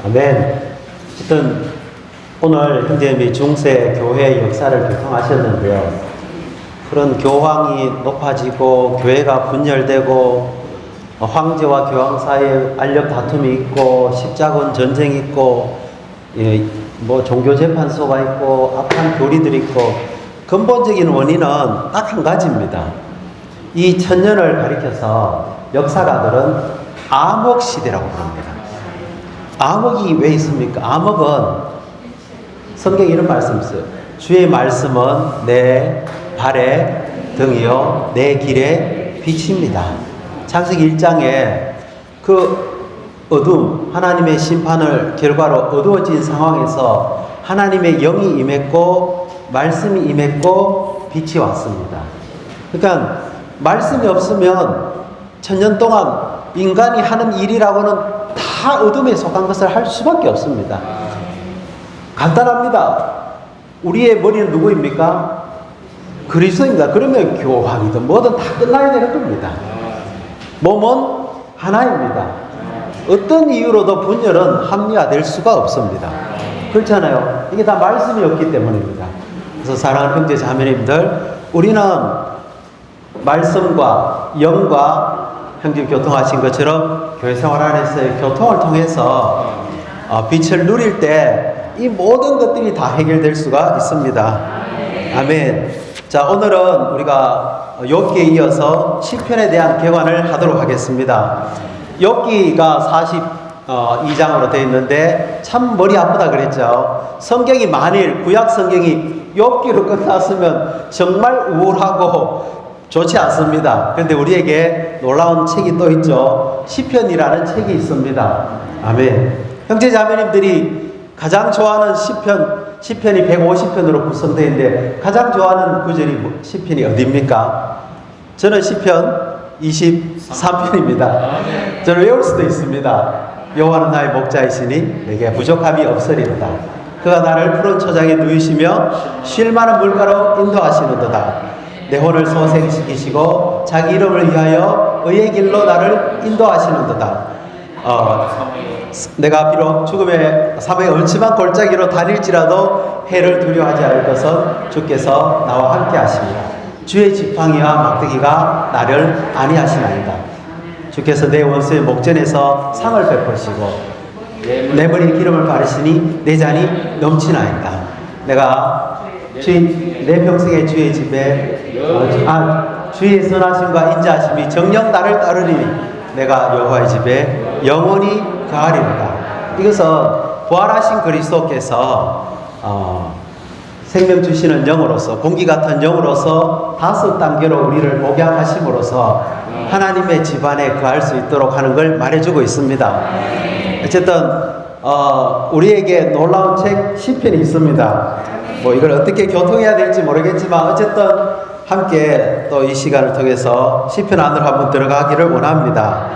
아멘. 어쨌든 오늘 현재 중세 교회의 역사를 교통하셨는데요. 그런 교황이 높아지고 교회가 분열되고 황제와 교황 사이에 알력 다툼이 있고 십자군 전쟁이 있고 종교 재판소가 있고 악한 교리들이 있고 근본적인 원인은 딱 한 가지입니다. 이 천년을 가리켜서 역사가들은 암흑 시대라고 부릅니다. 암흑이 왜 있습니까? 암흑은 성경에 이런 말씀이 있어요. 주의 말씀은 내 발의 등이요 내 길의 빛입니다. 창세기 1장에 그 어둠, 하나님의 심판을 결과로 어두워진 상황에서 하나님의 영이 임했고 말씀이 임했고 빛이 왔습니다. 그러니까 말씀이 없으면 천년 동안 인간이 하는 일이라고는 다 어둠에 속한 것을 할 수밖에 없습니다. 간단합니다. 우리의 머리는 누구입니까? 그리스도입니다. 그러면 교황이든 뭐든 다 끝나야 되는 겁니다. 몸은 하나입니다. 어떤 이유로도 분열은 합리화될 수가 없습니다. 그렇잖아요. 이게 다 말씀이 없기 때문입니다. 그래서 사랑하는 형제 자매님들, 우리는 말씀과 영과 형제 교통하신 것처럼 교회 생활 안에서의 교통을 통해서 빛을 누릴 때 이 모든 것들이 다 해결될 수가 있습니다. 아멘. 자, 오늘은 우리가 욥기에 이어서 시편에 대한 개관을 하도록 하겠습니다. 욥기가 42장으로 되어 있는데 참 머리 아프다 그랬죠. 성경이 만일 구약 성경이 욥기로 끝났으면 정말 우울하고 좋지 않습니다. 그런데 우리에게 놀라운 책이 또 있죠. 시편이라는 책이 있습니다. 아멘. 형제 자매님들이 가장 좋아하는 시편이 150편으로 구성되어 있는데 가장 좋아하는 구절이 시편이 어디입니까? 저는 시편 23편입니다. 저는 외울 수도 있습니다. 여호와는 나의 목자이시니 내게 부족함이 없으리로다. 그가 나를 푸른 초장에 누이시며 쉴 만한 물가로 인도하시는도다. 내 혼을 소생시키시고 자기 이름을 위하여 의의 길로 나를 인도하시는도다. 내가 비록 죽음의 삶의 얼침한 골짜기로 다닐지라도 해를 두려워하지 않을 것은 주께서 나와 함께 하십니다. 주의 지팡이와 막대기가 나를 안위하시나이다. 주께서 내 원수의 목전에서 상을 베푸시고 내 머리에 기름을 바르시니 내 잔이 넘치나이다. 내가 내 평생의 주의 집에 주의 선하심과 인자하심이 정녕 나를 따르리니 내가 여호와의 집에 영원히 거하리로다. 이것은 부활하신 그리스도께서 생명 주시는 영으로서 공기 같은 영으로서 5단계로 우리를 복양하심으로써 하나님의 집안에 거할 수 있도록 하는 걸 말해주고 있습니다. 어쨌든 우리에게 놀라운 책 시편이 있습니다. 이걸 어떻게 교통해야 될지 모르겠지만 어쨌든 함께 또 이 시간을 통해서 시편 안으로 한번 들어가기를 원합니다.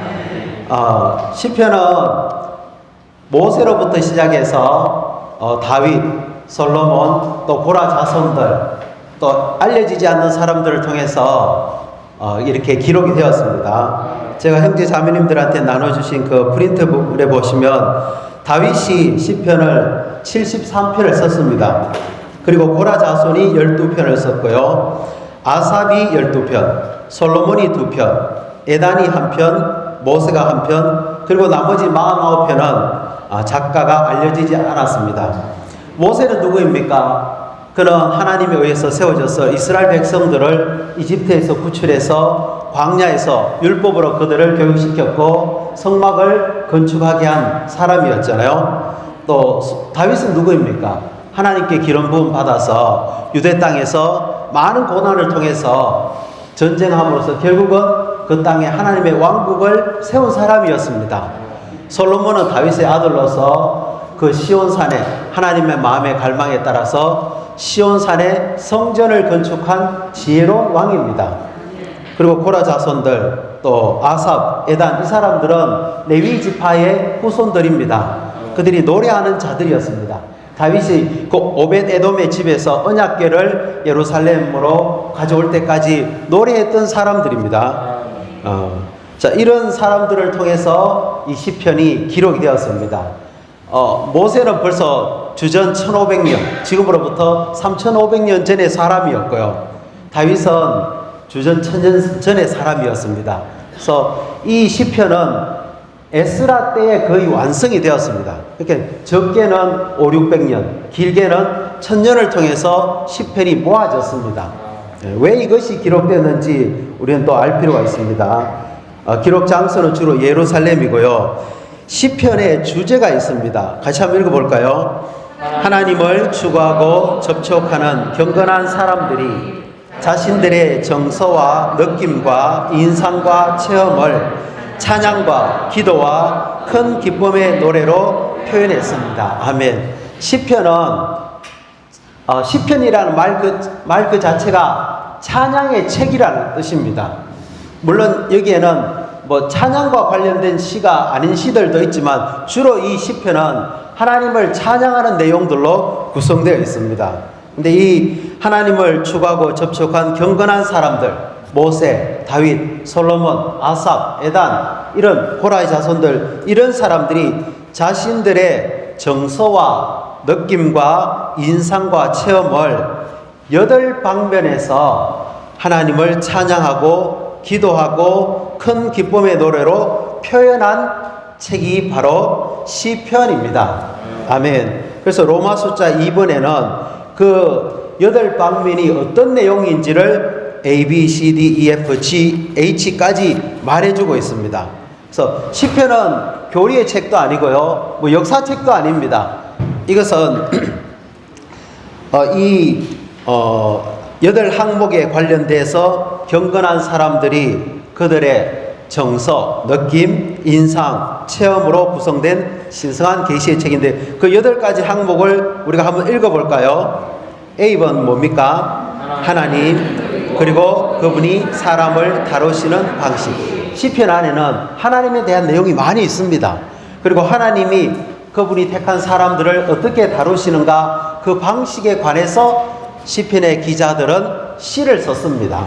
시편은 모세로부터 시작해서 다윗, 솔로몬, 또 고라 자손들, 또 알려지지 않는 사람들을 통해서 이렇게 기록이 되었습니다. 제가 형제 자매님들한테 나눠주신 그 프린트북에 보시면 다윗이 시편을 73편을 썼습니다. 그리고 고라 자손이 12편을 썼고요. 아삽이 12편, 솔로몬이 2편, 에단이 1편, 모세가 1편, 그리고 나머지 49편은 작가가 알려지지 않았습니다. 모세는 누구입니까? 그는 하나님에 의해서 세워져서 이스라엘 백성들을 이집트에서 구출해서 광야에서 율법으로 그들을 교육시켰고 성막을 건축하게 한 사람이었잖아요. 또 다윗은 누구입니까? 하나님께 기름 부음 받아서 유대 땅에서 많은 고난을 통해서 전쟁함으로써 결국은 그 땅에 하나님의 왕국을 세운 사람이었습니다. 솔로몬은 다윗의 아들로서 그 시온산에 하나님의 마음의 갈망에 따라서 시온산에 성전을 건축한 지혜로운 왕입니다. 그리고 고라 자손들, 또 아삽, 에단, 이 사람들은 레위 지파의 후손들입니다. 그들이 노래하는 자들이었습니다. 다윗이 그 오벳 에돔의 집에서 언약궤를 예루살렘으로 가져올 때까지 노래했던 사람들입니다. 자, 이런 사람들을 통해서 이 시편이 기록이 되었습니다. 모세는 벌써 주전 1500년, 지금으로부터 3500년 전의 사람이었고요. 다윗은 주전 1000년 전의 사람이었습니다. 그래서 이 시편은 에스라 때에 거의 완성이 되었습니다. 그러니까 적게는 5, 600년, 길게는 1000년을 통해서 시편이 모아졌습니다. 왜 이것이 기록되었는지 우리는 또 알 필요가 있습니다. 기록 장소는 주로 예루살렘이고요. 시편에 주제가 있습니다. 같이 한번 읽어볼까요? 하나님을 추구하고 접촉하는 경건한 사람들이 자신들의 정서와 느낌과 인상과 체험을 찬양과 기도와 큰 기쁨의 노래로 표현했습니다. 아멘. 시편이라는 말 그 자체가 찬양의 책이라는 뜻입니다. 물론 여기에는 찬양과 관련된 시가 아닌 시들도 있지만 주로 이 시편은 하나님을 찬양하는 내용들로 구성되어 있습니다. 근데 이 하나님을 추구하고 접촉한 경건한 사람들, 모세, 다윗, 솔로몬, 아삽, 에단, 이런 고라의 자손들, 이런 사람들이 자신들의 정서와 느낌과 인상과 체험을 8방면에서 하나님을 찬양하고 기도하고 큰 기쁨의 노래로 표현한 책이 바로 시편입니다. 아멘. 그래서 로마 숫자 2번에는 그 8방면이 어떤 내용인지를 A, B, C, D, E, F, G, H까지 말해주고 있습니다. 그래서 시편은 교리의 책도 아니고요, 역사책도 아닙니다. 이것은 8항목에 관련돼서 경건한 사람들이 그들의 정서, 느낌, 인상, 체험으로 구성된 신성한 계시의 책인데 그 8가지 항목을 우리가 한번 읽어볼까요? A번 뭡니까? 하나님, 그리고 그분이 사람을 다루시는 방식. 시편 안에는 하나님에 대한 내용이 많이 있습니다. 그리고 하나님이 그분이 택한 사람들을 어떻게 다루시는가 그 방식에 관해서 시편의 기자들은 시를 썼습니다.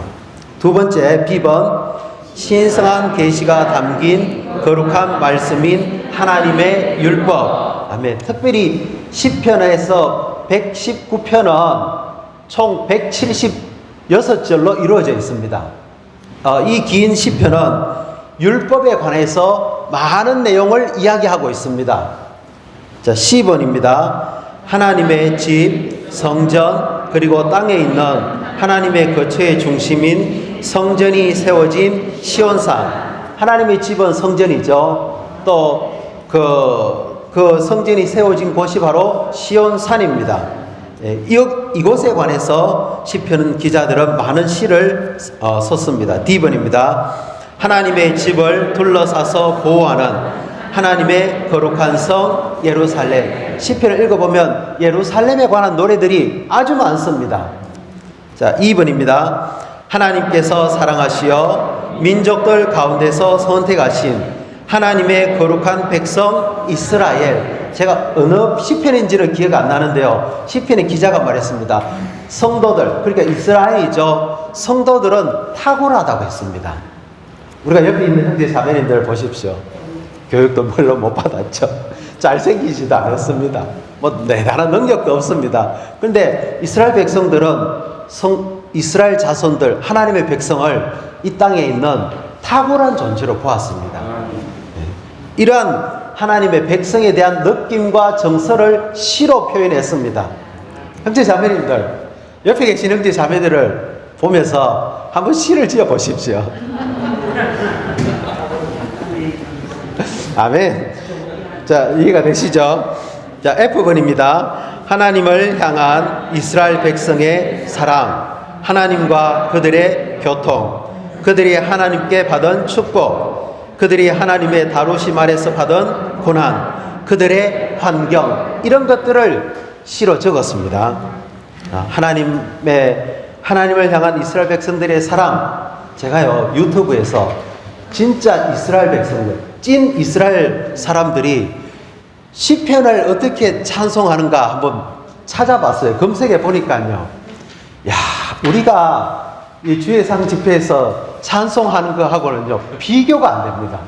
두 번째 B번 신성한 계시가 담긴 거룩한 말씀인 하나님의 율법. 아멘. 특별히 시편에서 119편은 총 176절로 이루어져 있습니다. 이 긴 시편은 율법에 관해서 많은 내용을 이야기하고 있습니다. 자, 10번입니다. 하나님의 집, 성전, 그리고 땅에 있는 하나님의 거처의 중심인 성전이 세워진 시온산. 하나님의 집은 성전이죠. 또 그 성전이 세워진 곳이 바로 시온산입니다. 이곳에 관해서 시편 기자들은 많은 시를 썼습니다. D번입니다. 하나님의 집을 둘러싸서 보호하는 하나님의 거룩한 성 예루살렘. 시편을 읽어보면 예루살렘에 관한 노래들이 아주 많습니다. 자, 2번입니다. 하나님께서 사랑하시어 민족들 가운데서 선택하신 하나님의 거룩한 백성 이스라엘. 제가 어느 시편인지는 기억 안 나는데요. 시편의 기자가 말했습니다. 성도들, 그러니까 이스라엘이죠. 성도들은 탁월하다고 했습니다. 우리가 옆에 있는 형제 자매님들 보십시오. 교육도 별로 못 받았죠. 잘생기지도 않았습니다. 대단한 능력도 없습니다. 그런데 이스라엘 백성들은 이스라엘 자손들, 하나님의 백성을 이 땅에 있는 탁월한 존재로 보았습니다. 이러한 하나님의 백성에 대한 느낌과 정서를 시로 표현했습니다. 형제 자매님들, 옆에 계신 형제 자매들을 보면서 한번 시를 지어 보십시오. 아멘. 자, 이해가 되시죠? 자, F번입니다. 하나님을 향한 이스라엘 백성의 사랑, 하나님과 그들의 교통, 그들이 하나님께 받은 축복, 그들이 하나님의 다루심 아래서 받은 고난, 그들의 환경, 이런 것들을 시로 적었습니다. 하나님을 향한 이스라엘 백성들의 사랑. 제가요, 유튜브에서 진짜 이스라엘 백성들, 찐 이스라엘 사람들이 시편을 어떻게 찬송하는가 한번 찾아봤어요. 검색해 보니까요. 야, 우리가 이 주의 상 집회에서 찬송하는 거하고는요, 비교가 안 됩니다.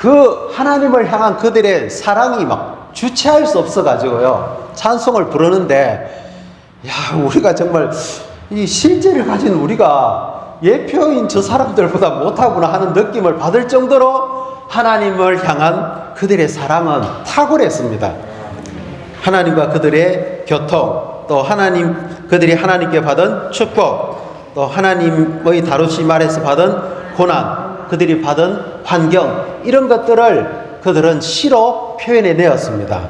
그 하나님을 향한 그들의 사랑이 막 주체할 수 없어가지고요. 찬송을 부르는데, 야, 우리가 정말 이 실제를 가진 우리가 예표인 저 사람들보다 못하구나 하는 느낌을 받을 정도로 하나님을 향한 그들의 사랑은 탁월했습니다. 하나님과 그들의 교통, 또 그들이 하나님께 받은 축복, 또 하나님의 다루심 아래서 받은 고난, 그들이 받은 환경, 이런 것들을 그들은 시로 표현해 내었습니다.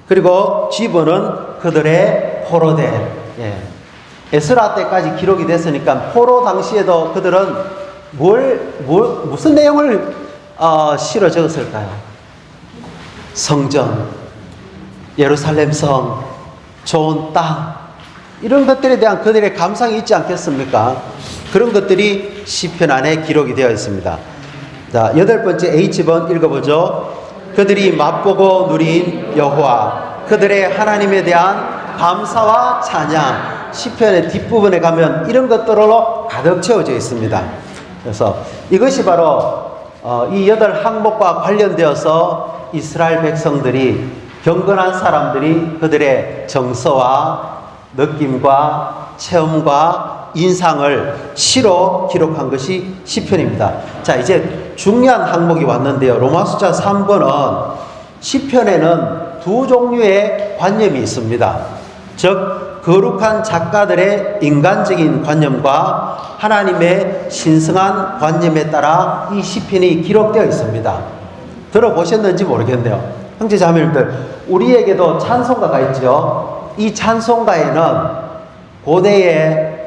그리고 지브는 그들의 포로된, 에스라 때까지 기록이 됐으니까 포로 당시에도 그들은 무슨 내용을 시로 적었을까요? 성전, 예루살렘 성, 좋은 땅, 이런 것들에 대한 그들의 감상이 있지 않겠습니까? 그런 것들이 시편 안에 기록이 되어 있습니다. 자, 8번째 H번 읽어보죠. 그들이 맛보고 누린 여호와, 그들의 하나님에 대한 감사와 찬양. 시편의 뒷부분에 가면 이런 것들로 가득 채워져 있습니다. 그래서 이것이 바로 이 8항목과 관련되어서 이스라엘 백성들이, 경건한 사람들이 그들의 정서와 느낌과 체험과 인상을 시로 기록한 것이 시편입니다. 자, 이제 중요한 항목이 왔는데요. 로마숫자 3번은 시편에는 두 종류의 관념이 있습니다. 즉 거룩한 작가들의 인간적인 관념과 하나님의 신성한 관념에 따라 이 시편이 기록되어 있습니다. 들어보셨는지 모르겠네요. 형제 자매님들, 우리에게도 찬송가가 있죠. 이 찬송가에는 고대의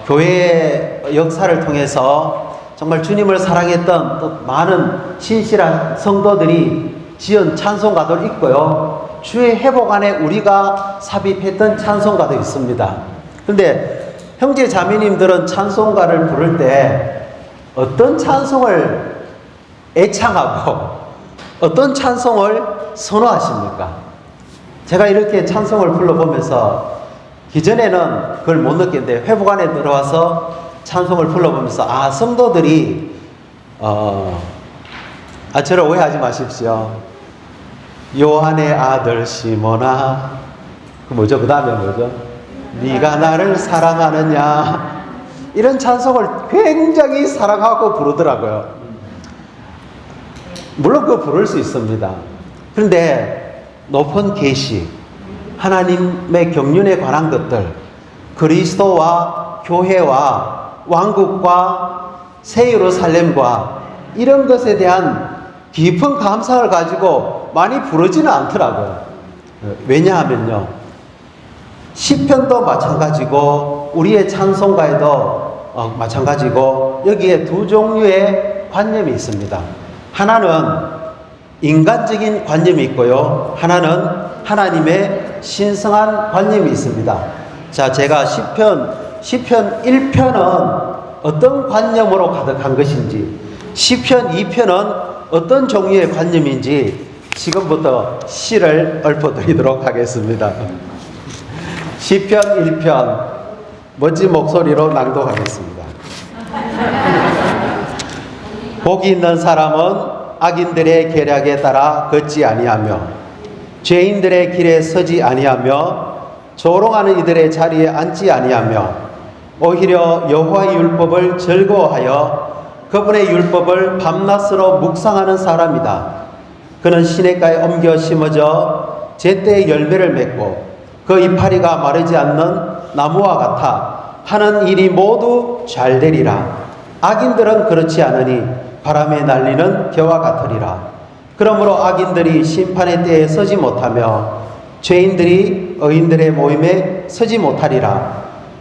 교회의 역사를 통해서 정말 주님을 사랑했던 또 많은 신실한 성도들이 지은 찬송가도 있고요. 주의 회복 안에 우리가 삽입했던 찬송가도 있습니다. 그런데 형제 자매님들은 찬송가를 부를 때 어떤 찬송을 애창하고 어떤 찬송을 선호하십니까? 제가 이렇게 찬송을 불러보면서 기존에는 그걸 못 느꼈는데 회복 안에 들어와서 찬송을 불러보면서 성도들이 저를 오해하지 마십시오. 요한의 아들 시몬아, 그 다음에 뭐죠? 네가 나를 사랑하느냐, 이런 찬송을 굉장히 사랑하고 부르더라고요. 물론 그거 부를 수 있습니다. 그런데 높은 계시, 하나님의 경륜에 관한 것들, 그리스도와 교회와 왕국과 새 예루살렘과 이런 것에 대한 깊은 감상을 가지고 많이 부르지는 않더라고요. 왜냐하면요, 시편도 마찬가지고 우리의 찬송가에도 마찬가지고 여기에 두 종류의 관념이 있습니다. 하나는 인간적인 관념이 있고요, 하나는 하나님의 신성한 관념이 있습니다. 자, 제가 시편 1편은 어떤 관념으로 가득한 것인지, 시편 2편은 어떤 종류의 관념인지 지금부터 시를 읊어드리도록 하겠습니다. 시편 1편 멋진 목소리로 낭독하겠습니다. 복이 있는 사람은 악인들의 계략에 따라 걷지 아니하며 죄인들의 길에 서지 아니하며 조롱하는 이들의 자리에 앉지 아니하며 오히려 여호와의 율법을 즐거워하여 그분의 율법을 밤낮으로 묵상하는 사람이다. 그는 시냇가에 옮겨 심어져 제때의 열매를 맺고 그 이파리가 마르지 않는 나무와 같아 하는 일이 모두 잘 되리라. 악인들은 그렇지 않으니 바람에 날리는 겨와 같으리라. 그러므로 악인들이 심판의 때에 서지 못하며 죄인들이 의인들의 모임에 서지 못하리라.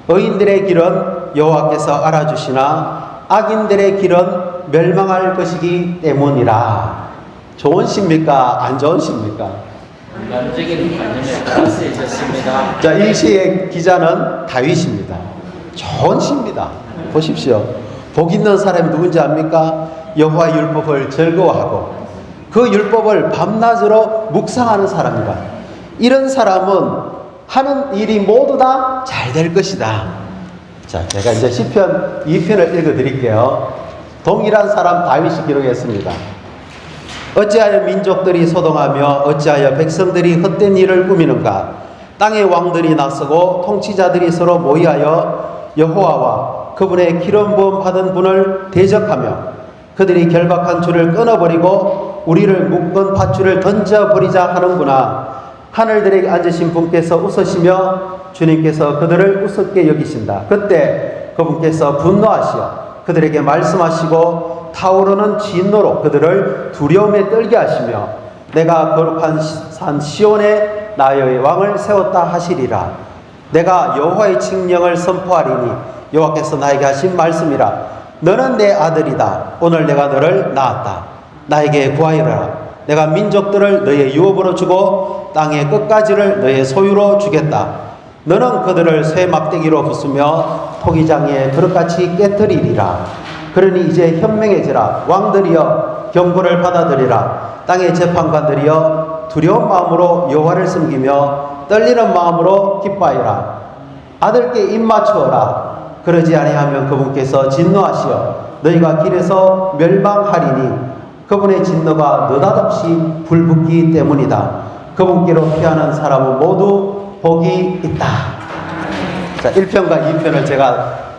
의인들의 길은 여호와께서 알아주시나 악인들의 길은 멸망할 것이기 때문이라. 좋은 시입니까? 안 좋은 시입니까? 인간적인 관념에 따라 쓰여졌습니다. 자, 이 시의 기자는 다윗입니다. 좋은 시입니다. 보십시오. 복 있는 사람이 누군지 압니까? 여호와의 율법을 즐거워하고 그 율법을 밤낮으로 묵상하는 사람이다. 이런 사람은 하는 일이 모두 다 잘 될 것이다. 자, 제가 이제 시편 2편을 읽어드릴게요. 동일한 사람 다윗이 기록했습니다. 어찌하여 민족들이 소동하며 어찌하여 백성들이 헛된 일을 꾸미는가? 땅의 왕들이 나서고 통치자들이 서로 모의하여 여호와와 그분의 기름 부음 받은 분을 대적하며 그들이 결박한 줄을 끊어버리고 우리를 묶은 밧줄을 던져버리자 하는구나. 하늘들에 앉으신 분께서 웃으시며 주님께서 그들을 우습게 여기신다. 그때 그분께서 분노하시어 그들에게 말씀하시고 타오르는 진노로 그들을 두려움에 떨게 하시며 내가 거룩한 산 시온에 나의 왕을 세웠다 하시리라. 내가 여호와의 칙령을 선포하리니 여호와께서 나에게 하신 말씀이라. 너는 내 아들이다. 오늘 내가 너를 낳았다. 나에게 구하여라. 내가 민족들을 너의 유업으로 주고 땅의 끝까지를 너의 소유로 주겠다. 너는 그들을 쇠 막대기로 부수며 토기장에 그릇같이 깨뜨리리라. 그러니 이제 현명해지라. 왕들이여 경고를 받아들이라. 땅의 재판관들이여 두려운 마음으로 여호와를 섬기며 떨리는 마음으로 기뻐하여라. 아들께 입 맞추어라. 그러지 아니하면 그분께서 진노하시어 너희가 길에서 멸망하리니 그분의 진노가 느닷없이 불붙기 때문이다. 그분께로 피하는 사람은 모두 복이 있다. 자, 1편과 2편을 제가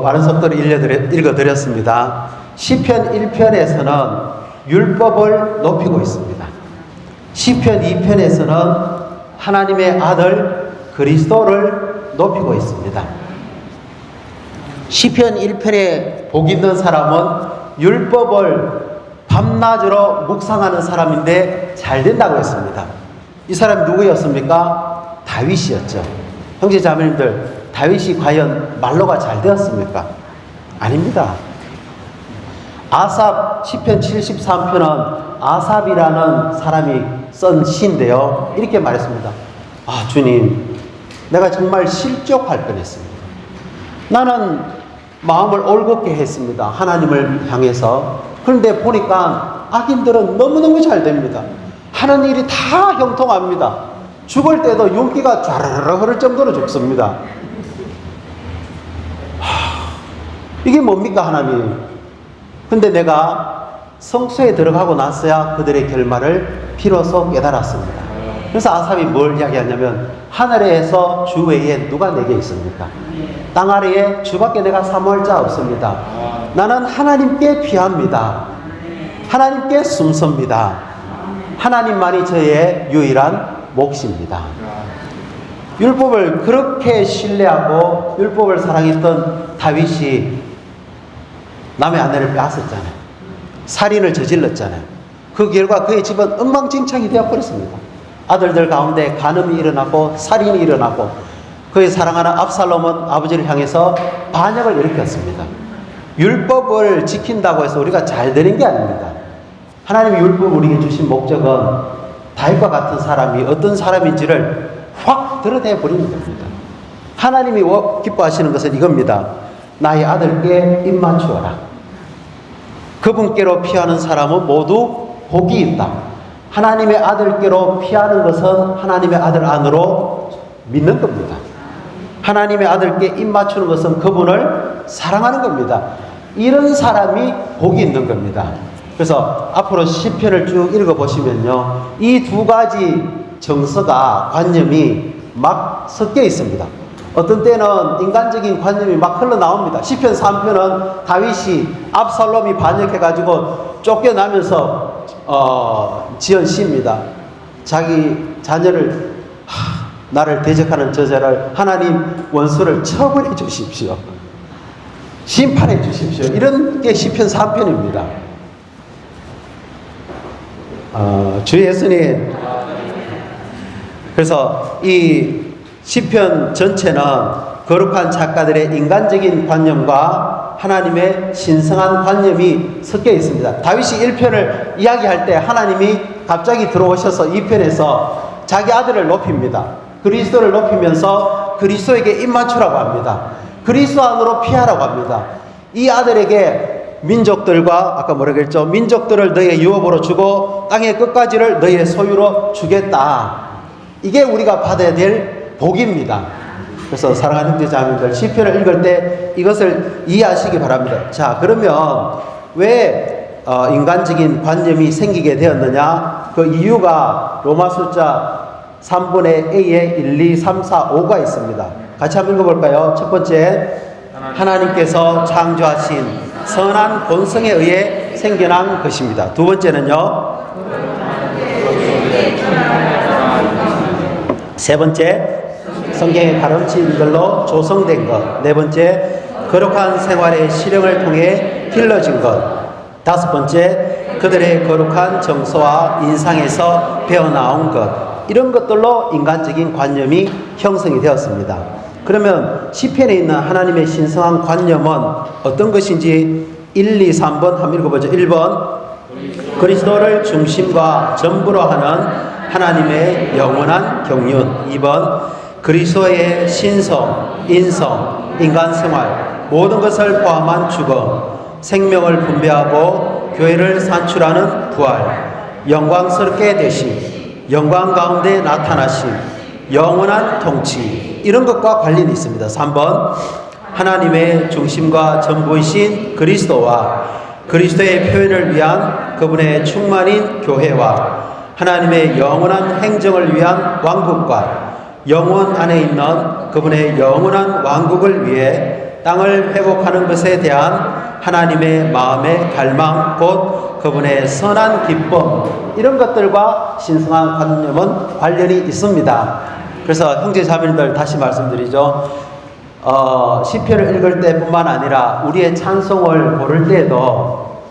바른 속도로 읽어드렸습니다. 시편 1편에서는 율법을 높이고 있습니다. 시편 2편에서는 하나님의 아들 그리스도를 높이고 있습니다. 시편 1편에 복 있는 사람은 율법을 밤낮으로 묵상하는 사람인데 잘 된다고 했습니다. 이 사람이 누구였습니까? 다윗이었죠. 형제 자매님들, 다윗이 과연 말로가 잘 되었습니까? 아닙니다. 아삽 시편 73편은 아삽이라는 사람이 쓴 시인데요. 이렇게 말했습니다. 아, 주님, 내가 정말 실족할 뻔했습니다. 나는 마음을 올곧게 했습니다. 하나님을 향해서. 그런데 보니까 악인들은 너무너무 잘 됩니다. 하는 일이 다 형통합니다. 죽을 때도 윤기가 쫘르르 흐를 정도로 죽습니다. 이게 뭡니까, 하나님? 근데 내가 성소에 들어가고 나서야 그들의 결말을 비로소 깨달았습니다. 그래서 아삽이 뭘 이야기하냐면 하늘에서 주 외에 누가 내게 있습니까? 땅 아래에 주밖에 내가 사모할 자 없습니다. 나는 하나님께 피합니다. 하나님께 숨섭니다. 하나님만이 저의 유일한 몫입니다. 율법을 그렇게 신뢰하고 율법을 사랑했던 다윗이 남의 아내를 빼앗았잖아요. 살인을 저질렀잖아요. 그 결과 그의 집은 엉망진창이 되어버렸습니다. 아들들 가운데 간음이 일어나고 살인이 일어나고 그의 사랑하는 압살롬은 아버지를 향해서 반역을 일으켰습니다. 율법을 지킨다고 해서 우리가 잘 되는 게 아닙니다. 하나님이 율법을 우리에게 주신 목적은 다윗과 같은 사람이 어떤 사람인지를 확 드러내 버리는 겁니다. 하나님이 기뻐하시는 것은 이겁니다. 나의 아들께 입 맞추어라. 그분께로 피하는 사람은 모두 복이 있다. 하나님의 아들께로 피하는 것은 하나님의 아들 안으로 믿는 겁니다. 하나님의 아들께 입 맞추는 것은 그분을 사랑하는 겁니다. 이런 사람이 복이 있는 겁니다. 그래서 앞으로 시편을 쭉 읽어보시면요, 이 두 가지 정서가, 관념이 막 섞여 있습니다. 어떤 때는 인간적인 관념이 막 흘러나옵니다. 시편 3편은 다윗이 압살롬이 반역해가지고 쫓겨나면서 지은 시입니다. 자기 자녀를 나를 대적하는 저자를 하나님 원수를 처벌해 주십시오. 심판해 주십시오. 이런 게 시편 3편입니다. 주 예수님, 그래서 이 시편 전체는 거룩한 작가들의 인간적인 관념과 하나님의 신성한 관념이 섞여 있습니다. 다윗이 1편을 이야기할 때 하나님이 갑자기 들어오셔서 2편에서 자기 아들을 높입니다. 그리스도를 높이면서 그리스도에게 입 맞추라고 합니다. 그리스도 안으로 피하라고 합니다. 이 아들에게 민족들과 아까 뭐라고 했죠? 민족들을 너의 유업으로 주고 땅의 끝까지를 너의 소유로 주겠다. 이게 우리가 받아야 될 복입니다. 그래서 사랑하는 형제 자매들, 시편을 읽을 때 이것을 이해하시기 바랍니다. 자, 그러면 왜 인간적인 관념이 생기게 되었느냐? 그 이유가 로마 숫자 3분의 A에 1, 2, 3, 4, 5가 있습니다. 같이 한번 읽어볼까요? 첫 번째, 하나님께서 창조하신 선한 본성에 의해 생겨난 것입니다. 두 번째는요, 세 번째, 성경의 가르침들로 조성된 것. 네 번째, 거룩한 생활의 실행을 통해 길러진 것. 다섯 번째, 그들의 거룩한 정서와 인상에서 배어나온 것. 이런 것들로 인간적인 관념이 형성이 되었습니다. 그러면 시편에 있는 하나님의 신성한 관념은 어떤 것인지 1, 2, 3번 한번 읽어보죠. 1번, 그리스도를 중심과 전부로 하는 하나님의 영원한 경륜. 2번, 그리스도의 신성, 인성, 인간생활, 모든 것을 포함한 죽음, 생명을 분배하고 교회를 산출하는 부활, 영광스럽게 되심, 영광 가운데 나타나심, 영원한 통치, 이런 것과 관련이 있습니다. 3번, 하나님의 중심과 전부이신 그리스도와 그리스도의 표현을 위한 그분의 충만인 교회와 하나님의 영원한 행정을 위한 왕국과 영원 안에 있는 그분의 영원한 왕국을 위해 땅을 회복하는 것에 대한 하나님의 마음의 갈망, 곧 그분의 선한 기쁨, 이런 것들과 신성한 관념은 관련이 있습니다. 그래서 형제자매님들 다시 말씀드리죠. 시편을 읽을 때뿐만 아니라 우리의 찬송을 고를 때에도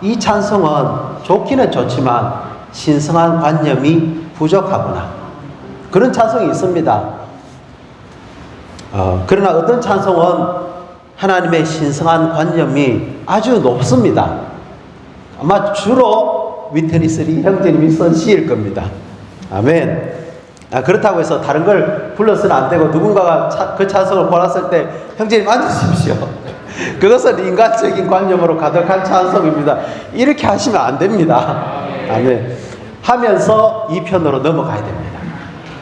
이 찬송은 좋기는 좋지만 신성한 관념이 부족하구나, 그런 찬송이 있습니다. 그러나 어떤 찬송은 하나님의 신성한 관념이 아주 높습니다. 아마 주로 위트니스리 형제님이 쓴 시일 겁니다. 아멘. 그렇다고 해서 다른 걸 불러서는 안 되고, 누군가가 그 찬송을 골랐을 때 형제님 앉으십시오. 그것은 인간적인 관념으로 가득한 찬송입니다. 이렇게 하시면 안 됩니다. 아멘. 하면서 이 편으로 넘어가야 됩니다.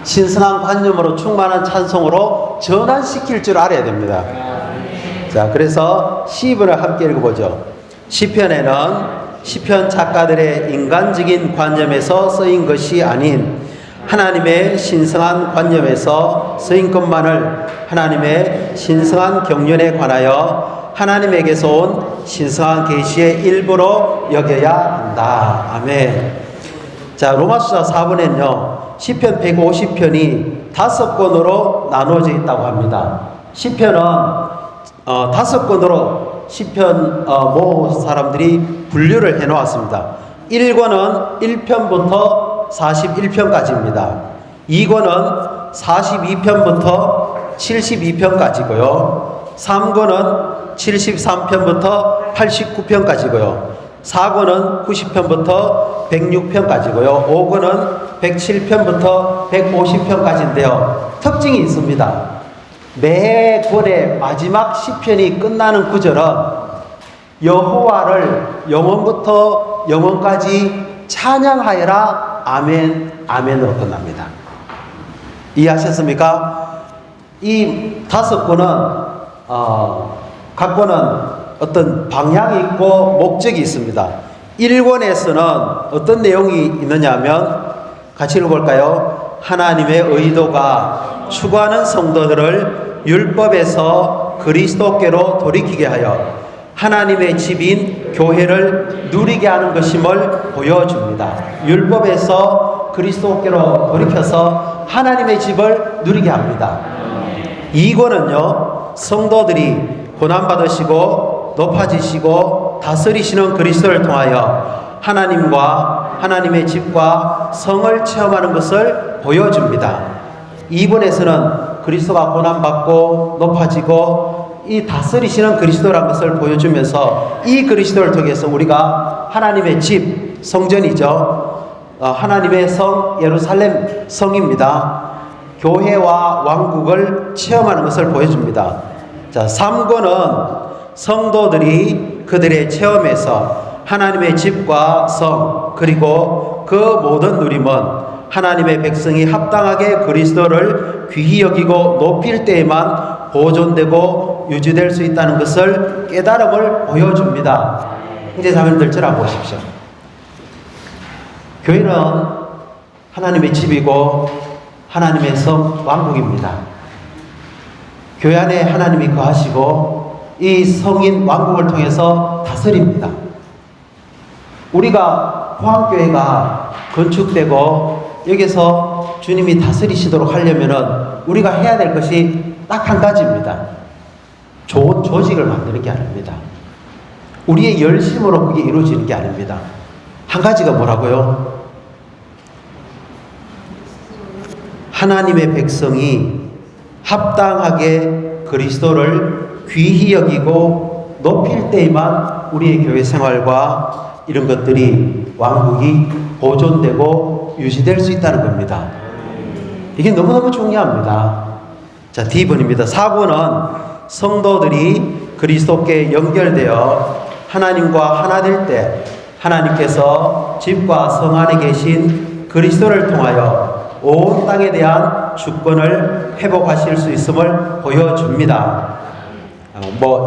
신성한 관념으로 충만한 찬송으로 전환시킬 줄 알아야 됩니다. 자, 그래서 시편을 함께 읽어보죠. 시편에는 시편 작가들의 인간적인 관념에서 쓰인 것이 아닌 하나님의 신성한 관념에서 쓰인 것만을 하나님의 신성한 경륜에 관하여 하나님에게서 온 신성한 계시의 일부로 여겨야 한다. 아멘. 자, 로마서 4번에는요, 시편 150편이 5권으로 나누어져 있다고 합니다. 시편은 5권으로 시편 모 사람들이 분류를 해 놓았습니다. 1권은 1편부터 41편까지입니다. 2권은 42편부터 72편까지고요. 3권은 73편부터 89편까지고요. 4권은 90편부터 106편까지고요. 5권은 107편부터 150편까지인데요. 특징이 있습니다. 매 권의 마지막 시편이 끝나는 구절은 여호와를 영원부터 영원까지 찬양하여라 아멘 아멘으로 끝납니다. 이해하셨습니까? 이 5권은 각 권은 어떤 방향이 있고 목적이 있습니다. 1권에서는 어떤 내용이 있느냐 하면 같이 읽어볼까요? 하나님의 의도가 추구하는 성도들을 율법에서 그리스도께로 돌이키게 하여 하나님의 집인 교회를 누리게 하는 것임을 보여줍니다. 율법에서 그리스도께로 돌이켜서 하나님의 집을 누리게 합니다. 2권은요, 성도들이 고난받으시고 높아지시고 다스리시는 그리스도를 통하여 하나님과 하나님의 집과 성을 체험하는 것을 보여줍니다. 2번에서는 그리스도가 고난받고 높아지고 이 다스리시는 그리스도라는 것을 보여주면서 이 그리스도를 통해서 우리가 하나님의 집, 성전이죠. 하나님의 성, 예루살렘 성입니다. 교회와 왕국을 체험하는 것을 보여줍니다. 자, 3권은 성도들이 그들의 체험에서 하나님의 집과 성, 그리고 그 모든 누림은 하나님의 백성이 합당하게 그리스도를 귀히 여기고 높일 때에만 보존되고 유지될 수 있다는 것을 깨달음을 보여줍니다. 형제자매님들 저랑 보십시오. 교회는 하나님의 집이고 하나님의 성 왕국입니다. 교회 안에 하나님이 거하시고 이 성인 왕국을 통해서 다스립니다. 우리가 포항교회가 건축되고 여기서 주님이 다스리시도록 하려면 우리가 해야 될 것이 딱 한 가지입니다. 좋은 조직을 만드는 게 아닙니다. 우리의 열심으로 그게 이루어지는 게 아닙니다. 한 가지가 뭐라고요? 하나님의 백성이 합당하게 그리스도를 귀히 여기고 높일 때에만 우리의 교회 생활과 이런 것들이 왕국이 보존되고 유지될 수 있다는 겁니다. 이게 너무너무 중요합니다. 자, D번입니다. 4번은 성도들이 그리스도께 연결되어 하나님과 하나 될 때 하나님께서 집과 성 안에 계신 그리스도를 통하여 온 땅에 대한 주권을 회복하실 수 있음을 보여줍니다.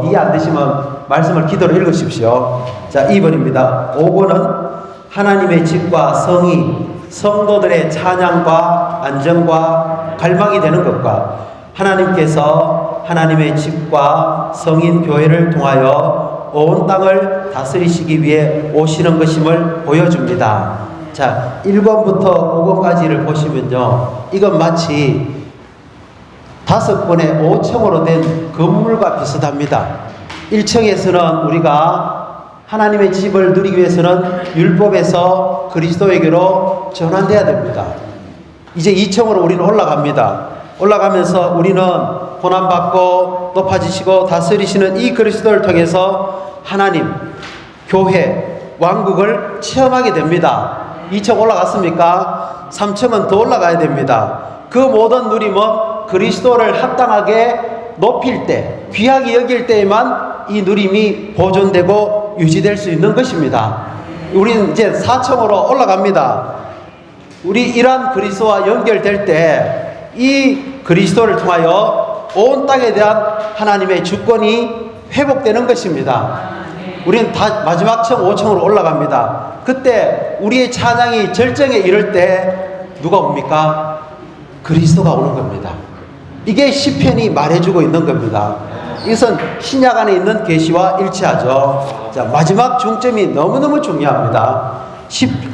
이해 안 되시면 말씀을 기도로 읽으십시오. 자, 2번입니다. 5번은 하나님의 집과 성이 성도들의 찬양과 안정과 갈망이 되는 것과 하나님께서 하나님의 집과 성인 교회를 통하여 온 땅을 다스리시기 위해 오시는 것임을 보여줍니다. 자, 1번부터 5번까지를 보시면요, 이건 마치 5번의 5층으로 된 건물과 비슷합니다. 1층에서는 우리가 하나님의 집을 누리기 위해서는 율법에서 그리스도에게로 전환돼야 됩니다. 이제 2층으로 우리는 올라갑니다. 올라가면서 우리는 고난받고 높아지시고 다스리시는 이 그리스도를 통해서 하나님, 교회, 왕국을 체험하게 됩니다. 2층 올라갔습니까? 3층은 더 올라가야 됩니다. 그 모든 누림은 그리스도를 합당하게 높일 때, 귀하게 여길 때에만 이 누림이 보존되고 유지될 수 있는 것입니다. 우리는 이제 4층으로 올라갑니다. 우리 이러한 그리스도와 연결될 때 이 그리스도를 통하여 온 땅에 대한 하나님의 주권이 회복되는 것입니다. 우리는 다 마지막 층 5층으로 올라갑니다. 그때 우리의 찬양이 절정에 이를 때 누가 옵니까? 그리스도가 오는 겁니다. 이게 시편이 말해주고 있는 겁니다. 이것은 신약 안에 있는 계시와 일치하죠. 자, 마지막 중점이 너무너무 중요합니다.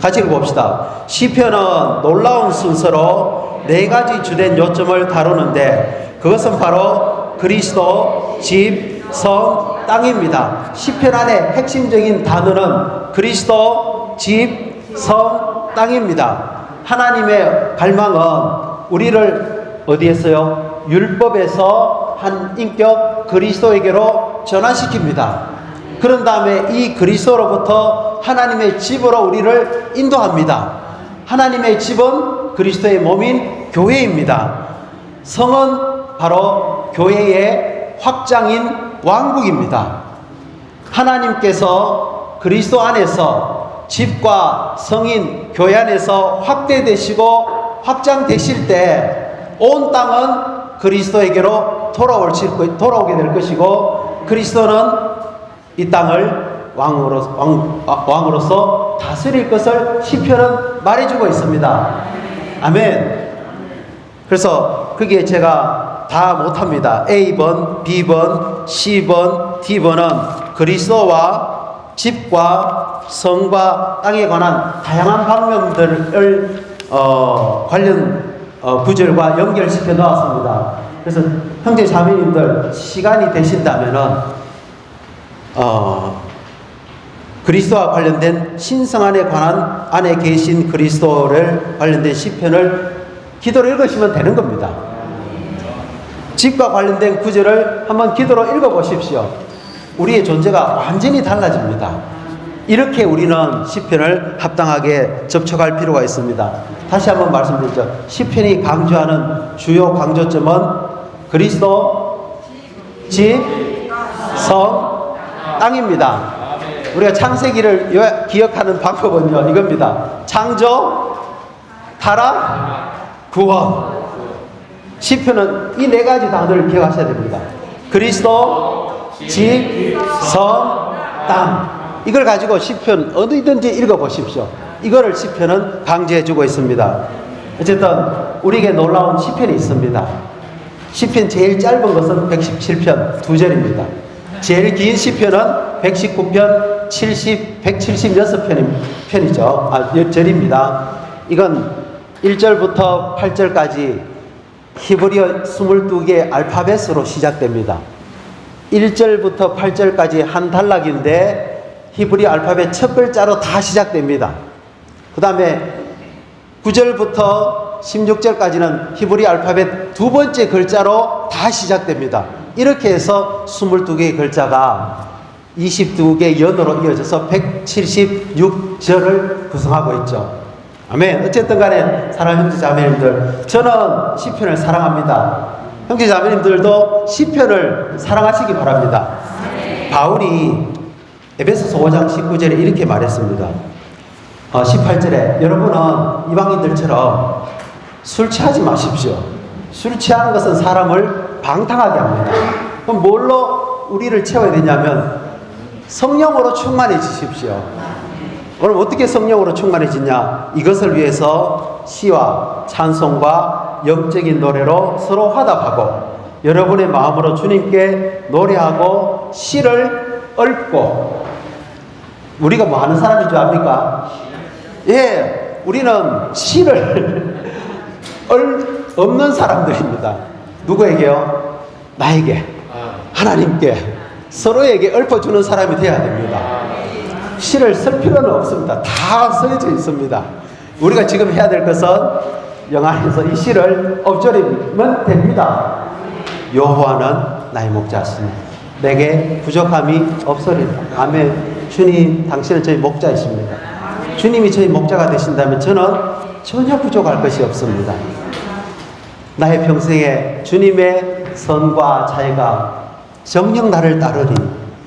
같이 읽어봅시다. 시편은 놀라운 순서로 4가지 주된 요점을 다루는데 그것은 바로 그리스도, 집, 성, 땅입니다. 시편 안에 핵심적인 단어는 그리스도, 집, 성, 땅입니다. 하나님의 갈망은 우리를 어디에서요? 율법에서 한 인격 그리스도에게로 전환시킵니다. 그런 다음에 이 그리스도로부터 하나님의 집으로 우리를 인도합니다. 하나님의 집은 그리스도의 몸인 교회입니다. 성은 바로 교회의 확장인 왕국입니다. 하나님께서 그리스도 안에서 집과 성인 교회 안에서 확대되시고 확장되실 때 온 땅은 그리스도에게로 돌아오게 될 것이고 그리스도는 이 땅을 왕으로서 다스릴 것을 시편은 말해주고 있습니다. 아멘. 그래서 그게 제가 다 못합니다. A번, B번, C번, D번은 그리스도와 집과 성과 땅에 관한 다양한 방면들을 관련 구절과 연결시켜 놓았습니다. 그래서 형제 자매님들 시간이 되신다면은 그리스도와 관련된 신성 안에 관한 안에 계신 그리스도를 관련된 시편을 기도로 읽으시면 되는 겁니다. 집과 관련된 구절을 한번 기도로 읽어보십시오. 우리의 존재가 완전히 달라집니다. 이렇게 우리는 시편을 합당하게 접촉할 필요가 있습니다. 다시 한번 말씀드리죠. 시편이 강조하는 주요 강조점은 그리스도, 집, 성, 땅입니다. 우리가 창세기를 기억하는 방법은요, 이겁니다. 창조, 타락, 구원. 시편은 이 4가지 단어를 기억하셔야 됩니다. 그리스도, 집, 성, 땅. 이걸 가지고 시편 어디든지 읽어보십시오. 이거를 시편은 강조해주고 있습니다. 어쨌든 우리에게 놀라운 시편이 있습니다. 시편 제일 짧은 것은 117편 2절입니다. 제일 긴 시편은 119편 176편이죠. 절입니다. 이건 1절부터 8절까지 히브리어 22개 알파벳으로 시작됩니다. 1절부터 8절까지 한 단락인데 히브리 알파벳 첫 글자로 다 시작됩니다. 그 다음에 9절부터 16절까지는 히브리 알파벳 두 번째 글자로 다 시작됩니다. 이렇게 해서 22개의 글자가 22개의 연으로 이어져서 176절을 구성하고 있죠. 아멘. 어쨌든 간에 사랑하는 형제 자매님들, 저는 시편을 사랑합니다. 형제 자매님들도 시편을 사랑하시기 바랍니다. 바울이 에베소서 5장 19절에 이렇게 말했습니다. 18절에 여러분은 이방인들처럼 술 취하지 마십시오. 술 취하는 것은 사람을 방탕하게 합니다. 그럼 뭘로 우리를 채워야 되냐면 성령으로 충만해지십시오. 오늘 어떻게 성령으로 충만해지냐? 이것을 위해서 시와 찬송과 영적인 노래로 서로 화답하고 여러분의 마음으로 주님께 노래하고 시를 읊고. 우리가 뭐 하는 사람인 줄 압니까? 예, 우리는 시를 없는 사람들입니다. 누구에게요? 나에게, 하나님께, 서로에게 읊어주는 사람이 되어야 됩니다. 시를 쓸 필요는 없습니다. 다 써져 있습니다. 우리가 지금 해야 될 것은 영안에서 이 시를 읊조리면 됩니다. 여호와는 나의 목자시니 내게 부족함이 없으리라. 아멘. 주님, 당신은 저희 목자이십니다. 주님이 저희 목자가 되신다면 저는 전혀 부족할 것이 없습니다. 나의 평생에 주님의 선과 자애가 정녕 나를 따르니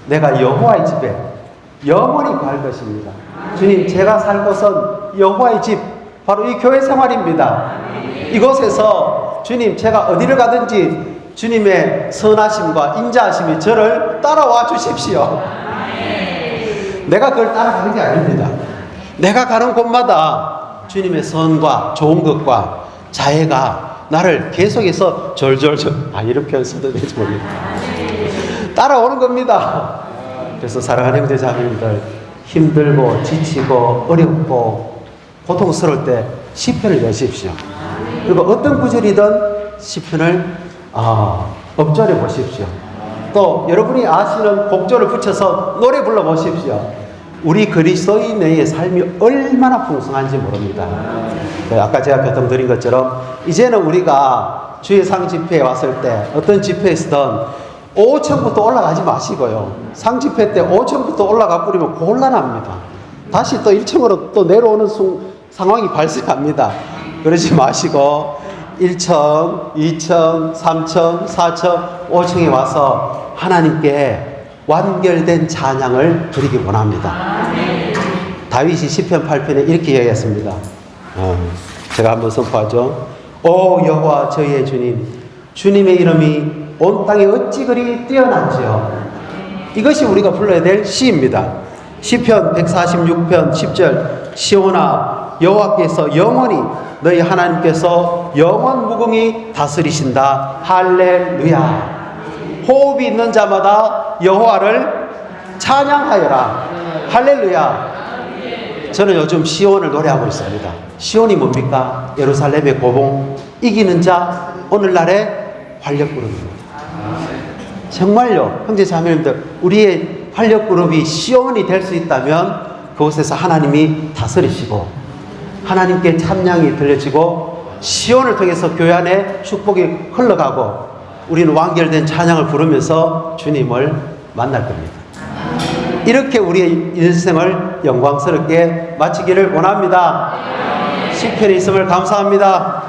내가 여호와의 집에 영원히 갈 것입니다. 주님, 제가 살 곳은 여호와의 집, 바로 이 교회 생활입니다. 이곳에서 주님, 제가 어디를 가든지 주님의 선하심과 인자하심이 저를 따라와 주십시오. 내가 그걸 따라가는 게 아닙니다. 내가 가는 곳마다 주님의 선과 좋은 것과 자애가 나를 계속해서 절절절, 이런 표현 써도 될지 모르겠다, 따라오는 겁니다. 그래서 사랑하는 형제 자매님들, 힘들고 지치고 어렵고 고통스러울 때 시편을 여십시오. 그리고 어떤 구절이든 시편을 읊조려 보십시오. 또 여러분이 아시는 곡조를 붙여서 노래 불러 보십시오. 우리 그리스도인의 삶이 얼마나 풍성한지 모릅니다. 아까 제가 교통드린 것처럼 이제는 우리가 주의 상 집회에 왔을 때 어떤 집회에서든 5층부터 올라가지 마시고요. 상 집회 때 5층부터 올라가 버리면 곤란합니다. 다시 또 1층으로 또 내려오는 상황이 발생합니다. 그러지 마시고 1층, 2층, 3층, 4층, 5층에 와서 하나님께 완결된 찬양을 드리기 원합니다. 다윗이 시편 8편에 이렇게 이야기했습니다. 제가 한번 선포하죠. 오 여호와 저희의 주님, 주님의 이름이 온 땅에 어찌 그리 뛰어난지요. 이것이 우리가 불러야 될 시입니다. 시편 146편 10절, 시온아 여호와께서 영원히 너희 하나님께서 영원 무궁히 다스리신다. 할렐루야. 호흡이 있는 자마다 여호와를 찬양하여라. 할렐루야. 저는 요즘 시온을 노래하고 있습니다. 시온이 뭡니까? 예루살렘의 고봉, 이기는 자, 오늘날의 활력그룹입니다. 정말요, 형제 자매님들, 우리의 활력그룹이 시온이 될 수 있다면 그곳에서 하나님이 다스리시고 하나님께 찬양이 들려지고 시온을 통해서 교회 안에 축복이 흘러가고 우리는 완결된 찬양을 부르면서 주님을 만날 겁니다. 이렇게 우리의 인생을 영광스럽게 마치기를 원합니다. 시편이 있음을 감사합니다.